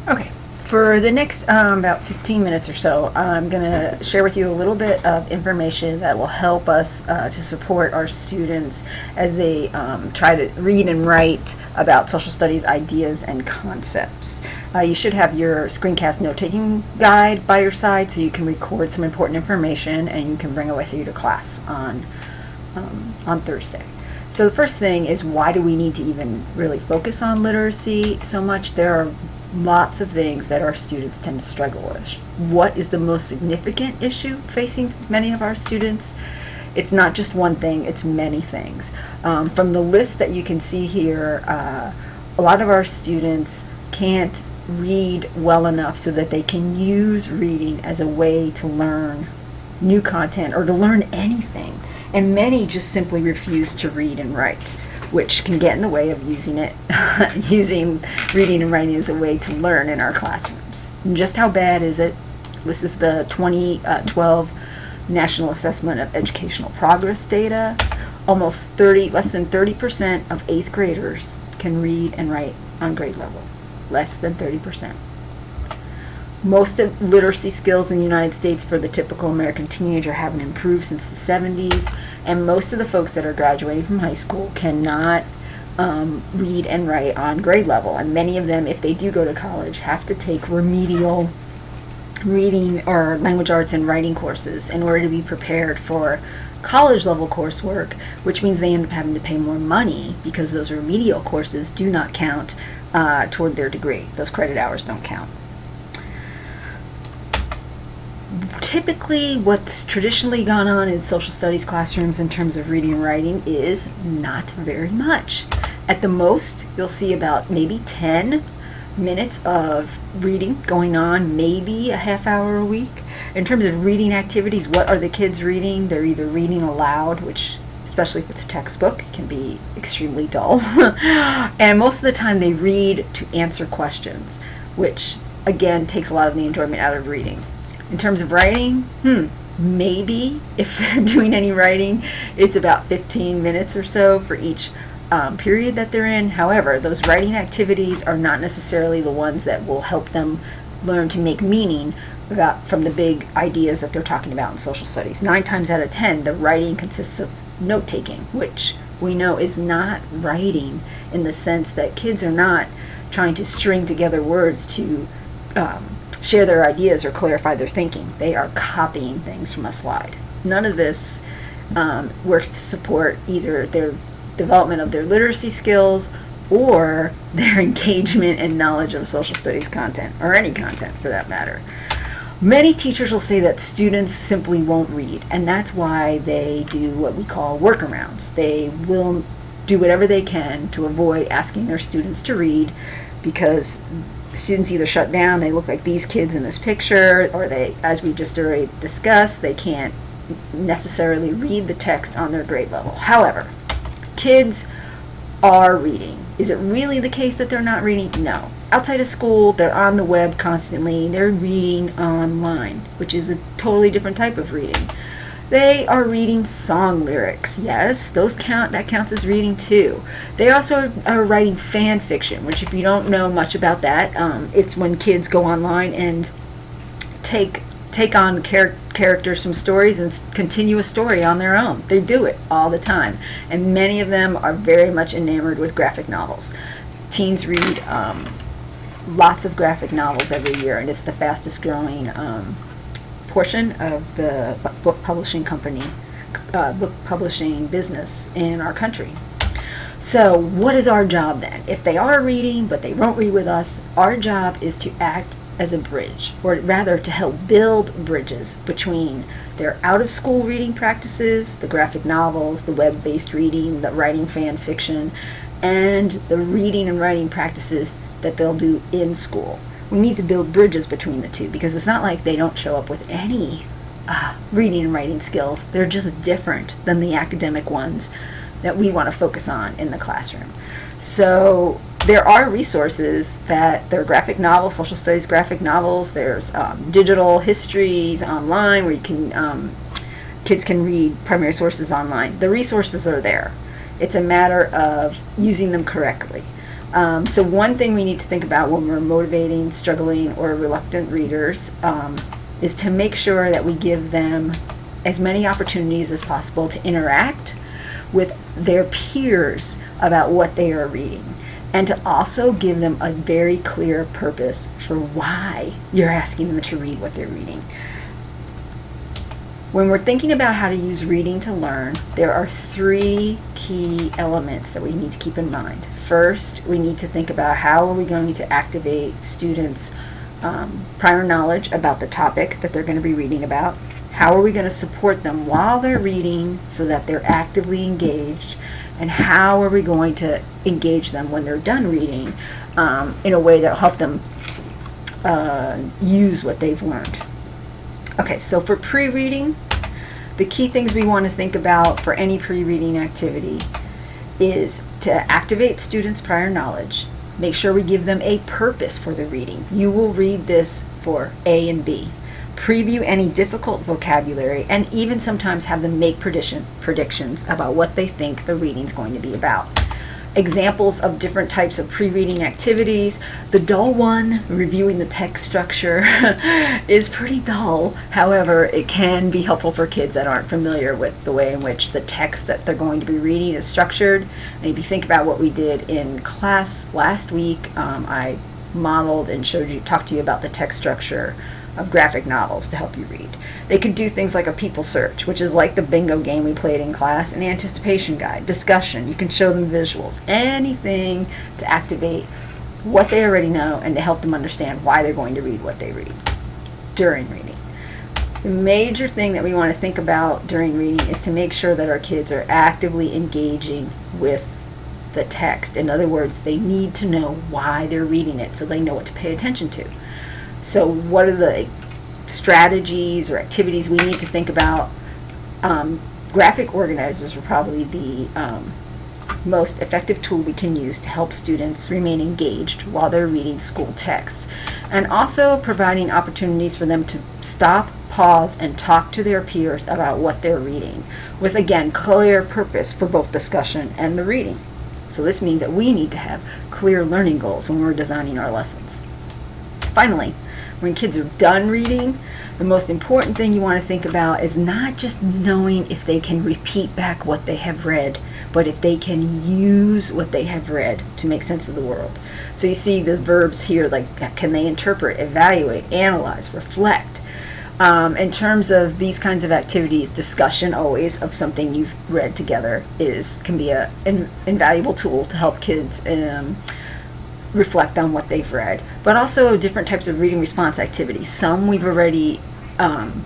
Okay. For the next about 15 minutes or so, I'm going to share with you a little bit of information that will help us to support our students as they try to read and write about social studies ideas and concepts. You should have your screencast note-taking guide by your side so you can record some important information and you can bring it with you to class on Thursday. So the first thing is, why do we need to even really focus on literacy so much? There are lots of things that our students tend to struggle with. What is the most significant issue facing many of our students? It's not just one thing, it's many things. From the list that you can see here, a lot of our students can't read well enough so that they can use reading as a way to learn new content or to learn anything. And many just simply refuse to read and write, which can get in the way of using using reading and writing as a way to learn in our classrooms. And just how bad is it? This is the 2012 National Assessment of Educational Progress data. Less than 30% of 8th graders can read and write on grade level. Less than 30%. Most of literacy skills in the United States for the typical American teenager haven't improved since the 70s, and most of the folks that are graduating from high school cannot read and write on grade level. And many of them, if they do go to college, have to take remedial reading or language arts and writing courses in order to be prepared for college level coursework, which means they end up having to pay more money because those remedial courses do not count toward their degree. Those credit hours don't count. Typically, what's traditionally gone on in social studies classrooms in terms of reading and writing is not very much. At the most, you'll see about maybe 10 minutes of reading going on, maybe a half hour a week. In terms of reading activities, what are the kids reading? They're either reading aloud, which, especially if it's a textbook, can be extremely dull. And most of the time they read to answer questions, which, again, takes a lot of the enjoyment out of reading. In terms of writing, maybe if they're doing any writing, it's about 15 minutes or so for each period that they're in. However, those writing activities are not necessarily the ones that will help them learn to make meaning from the big ideas that they're talking about in social studies. 9 times out of 10, the writing consists of note-taking, which we know is not writing in the sense that kids are not trying to string together words to share their ideas or clarify their thinking. They are copying things from a slide. None of this works to support either their development of their literacy skills or their engagement and knowledge of social studies content, or any content for that matter. Many teachers will say that students simply won't read, and that's why they do what we call workarounds. They will do whatever they can to avoid asking their students to read, because students either shut down, they look like these kids in this picture, or they, as we just already discussed, they can't necessarily read the text on their grade level. However, kids are reading. Is it really the case that they're not reading? No. Outside of school, they're on the web constantly. They're reading online, which is a totally different type of reading. They are reading song lyrics. Yes, that counts as reading too. They also are writing fan fiction, which, if you don't know much about that, it's when kids go online and take on characters from stories and continue a story on their own. They do it all the time, and many of them are very much enamored with graphic novels. Teens read lots of graphic novels every year, and it's the fastest growing portion of the book publishing business in our country. So what is our job then? If they are reading but they won't read with us, our job is to act as a bridge, or rather to help build bridges between their out-of-school reading practices, the graphic novels, the web-based reading, the writing fan fiction, and the reading and writing practices that they'll do in school. We need to build bridges between the two, because it's not like they don't show up with any reading and writing skills. They're just different than the academic ones that we want to focus on in the classroom. So there are resources that there are graphic novels, social studies graphic novels. There's digital histories online where you can kids can read primary sources online. The resources are there. It's a matter of using them correctly. So one thing we need to think about when we're motivating, struggling, or reluctant readers is to make sure that we give them as many opportunities as possible to interact with their peers about what they are reading, and to also give them a very clear purpose for why you're asking them to read what they're reading. When we're thinking about how to use reading to learn, there are 3 key elements that we need to keep in mind. First, we need to think about how are we going to activate students' prior knowledge about the topic that they're going to be reading about. How are we going to support them while they're reading so that they're actively engaged? And how are we going to engage them when they're done reading in a way that will help them use what they've learned? Okay, so for pre-reading, the key things we want to think about for any pre-reading activity is to activate students' prior knowledge. Make sure we give them a purpose for the reading. You will read this for A and B. Preview any difficult vocabulary, and even sometimes have them make predictions about what they think the reading's going to be about. Examples of different types of pre-reading activities. The dull one, reviewing the text structure, is pretty dull. However, it can be helpful for kids that aren't familiar with the way in which the text that they're going to be reading is structured. And if you think about what we did in class last week, I modeled and talked to you about the text structure of graphic novels to help you read. They could do things like a people search, which is like the bingo game we played in class, an anticipation guide, discussion. You can show them visuals, anything to activate what they already know and to help them understand why they're going to read what they read during reading. The major thing that we want to think about during reading is to make sure that our kids are actively engaging with the text. In other words, they need to know why they're reading it so they know what to pay attention to. So what are the strategies or activities we need to think about? Graphic organizers are probably the most effective tool we can use to help students remain engaged while they're reading school text. And also providing opportunities for them to stop, pause, and talk to their peers about what they're reading, with, again, clear purpose for both discussion and the reading. So this means that we need to have clear learning goals when we're designing our lessons. Finally, when kids are done reading, the most important thing you want to think about is not just knowing if they can repeat back what they have read, but if they can use what they have read to make sense of the world. So you see the verbs here, like can they interpret, evaluate, analyze, reflect. In terms of these kinds of activities, discussion always of something you've read together can be an invaluable tool to help kids reflect on what they've read, but also different types of reading response activities. Some we've already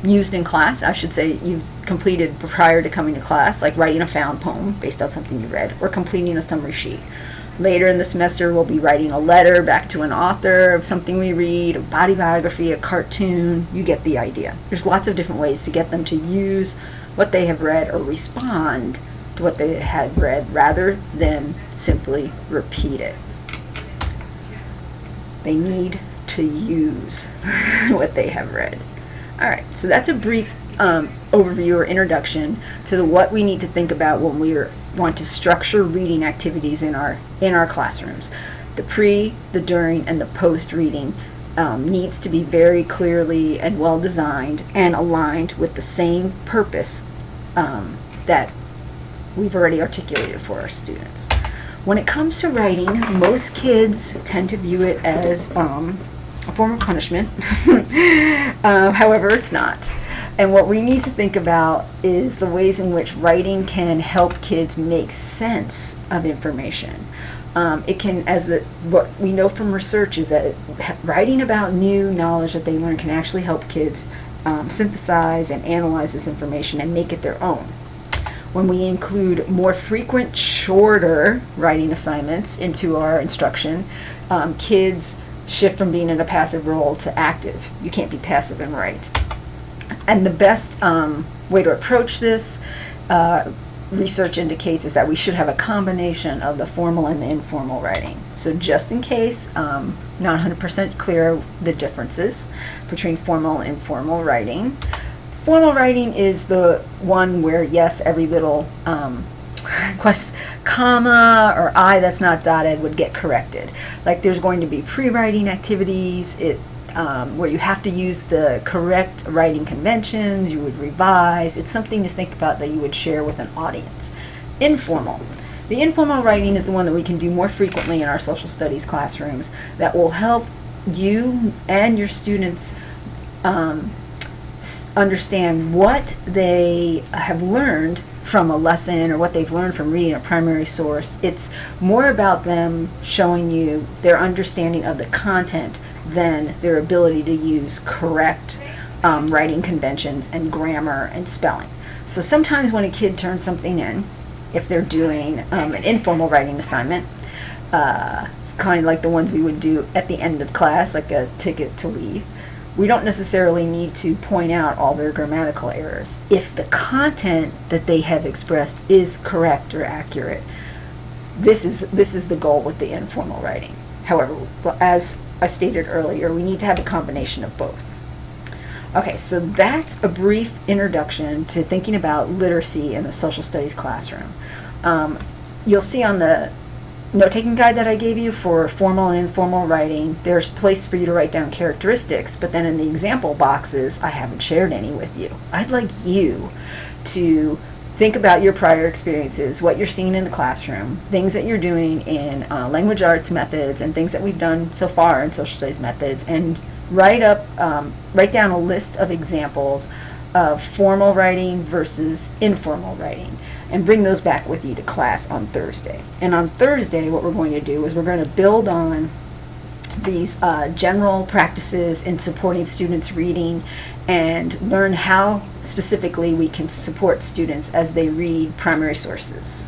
used in class, I should say you've completed prior to coming to class, like writing a found poem based on something you read, or completing a summary sheet. Later in the semester, we'll be writing a letter back to an author of something we read, a body biography, a cartoon. You get the idea. There's lots of different ways to get them to use what they have read or respond to what they had read rather than simply repeat it. They need to use what they have read. All right, so that's a brief overview or introduction to what we need to think about when we want to structure reading activities in our classrooms. The pre, the during, and the post reading needs to be very clearly and well designed and aligned with the same purpose that we've already articulated for our students. When it comes to writing, most kids tend to view it as a form of punishment. However, it's not. And what we need to think about is the ways in which writing can help kids make sense of information. It can, what we know from research is that writing about new knowledge that they learn can actually help kids synthesize and analyze this information and make it their own. When we include more frequent, shorter writing assignments into our instruction, kids shift from being in a passive role to active. You can't be passive and write. And the best way to approach this, research indicates, is that we should have a combination of the formal and the informal writing. So just in case, not 100% clear the differences between formal and informal writing. Formal writing is the one where, yes, every little comma or I that's not dotted would get corrected. Like there's going to be pre-writing activities where you have to use the correct writing conventions, you would revise. It's something to think about that you would share with an audience. Informal. The informal writing is the one that we can do more frequently in our social studies classrooms that will help you and your students understand what they have learned from a lesson or what they've learned from reading a primary source. It's more about them showing you their understanding of the content than their ability to use correct writing conventions and grammar and spelling. So sometimes when a kid turns something in, if they're doing an informal writing assignment, it's kind of like the ones we would do at the end of class, like a ticket to leave. We don't necessarily need to point out all their grammatical errors. If the content that they have expressed is correct or accurate, this is the goal with the informal writing. However, as I stated earlier, we need to have a combination of both. Okay, so that's a brief introduction to thinking about literacy in a social studies classroom. You'll see on the note-taking guide that I gave you for formal and informal writing, there's a place for you to write down characteristics, but then in the example boxes, I haven't shared any with you. I'd like you to think about your prior experiences, what you're seeing in the classroom, things that you're doing in language arts methods, and things that we've done so far in social studies methods, and write down a list of examples of formal writing versus informal writing, and bring those back with you to class on Thursday. And on Thursday, what we're going to do is we're going to build on these general practices in supporting students' reading and learn how specifically we can support students as they read primary sources.